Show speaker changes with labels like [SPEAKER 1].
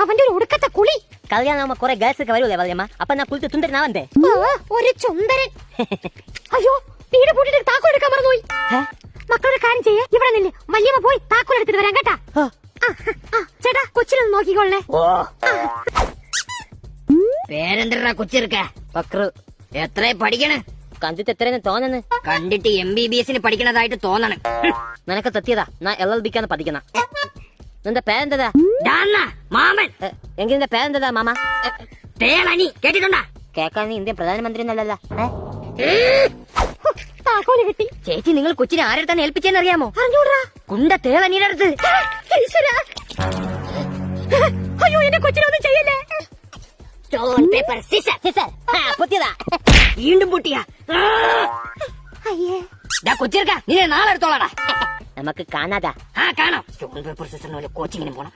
[SPEAKER 1] അവന്റെ ഒരു ഒടുക്കത്തെ കുളി.
[SPEAKER 2] കല്യാണമാകുമ്പോ കുറെ ഗേൾസ് ഒക്കെ വരൂലേ വല്യമ്മ, അപ്പൊ ഞാൻ കുളിച്ച് തുണ്ടരനാവണ്ടേ?
[SPEAKER 1] ഒരു ചുന്ദരൻ. അയ്യോ, വീട് പൂട്ടിട്ട് താക്കോൽ എടുക്കാൻ മറന്നുപോയി. മക്കളൊരു കാര്യം ചെയ്യേ, ഇവിടെ നില്ല്, വല്യമ്മ പോയി താക്കോൽ എടുത്തിട്ട് വരാം കേട്ടാ. ചേട്ടാ, കൊച്ചിനൊന്ന് നോക്കിക്കോളേ.
[SPEAKER 3] പേരെന്താ കൊച്ചിർക്ക?
[SPEAKER 2] ബക്രു.
[SPEAKER 3] എത്ര പഠിക്കണേ?
[SPEAKER 2] കണ്ടിട്ട് എത്രയെന്ന് തോന്നുന്നു?
[SPEAKER 3] കണ്ടിട്ട് MBBS പഠിക്കണതായിട്ട് തോന്നണം.
[SPEAKER 2] നിനക്ക് തെറ്റിയതാ, ഞാൻ LLBക്കാണ് പഠിക്കുന്ന. നിന്റെ പേരെന്തതാ?
[SPEAKER 3] മാമൻ.
[SPEAKER 2] എങ്കിൽ നിന്റെ പേരെന്തതാ മാമ?
[SPEAKER 3] തേളനി കേട്ടിട്ടുണ്ടാ?
[SPEAKER 2] കേക്കാൻ നീ ഇന്ത്യൻ പ്രധാനമന്ത്രി എന്നല്ലല്ലോ.
[SPEAKER 1] താക്കോല് കിട്ടി.
[SPEAKER 3] ചേച്ചി, നിങ്ങൾ കൊച്ചിനെ ആരെടുത്താണ് ഏൽപ്പിച്ചെന്ന് അറിയാമോ?
[SPEAKER 1] അറിഞ്ഞൂടാ.
[SPEAKER 3] കുണ്ട തേളനിയുടെ അടുത്ത്.
[SPEAKER 1] അയ്യോ, എന്റെ കൊച്ചിനൊന്നും ചെയ്യല്ലേ.
[SPEAKER 3] Stone paper scissor.
[SPEAKER 2] പൊത്തിയതാ.
[SPEAKER 3] വീണ്ടും പൊട്ടിയാ.
[SPEAKER 1] അയ്യേ,
[SPEAKER 3] കൊച്ചിർക്ക, നീ നാളെ എടുത്തോളാടാ.
[SPEAKER 2] നമുക്ക് കാണാതാ.
[SPEAKER 3] കാണാം. സ്റ്റോൺ പേപ്പർ സിസറിന് കോച്ചിങ്ങിന് പോണം.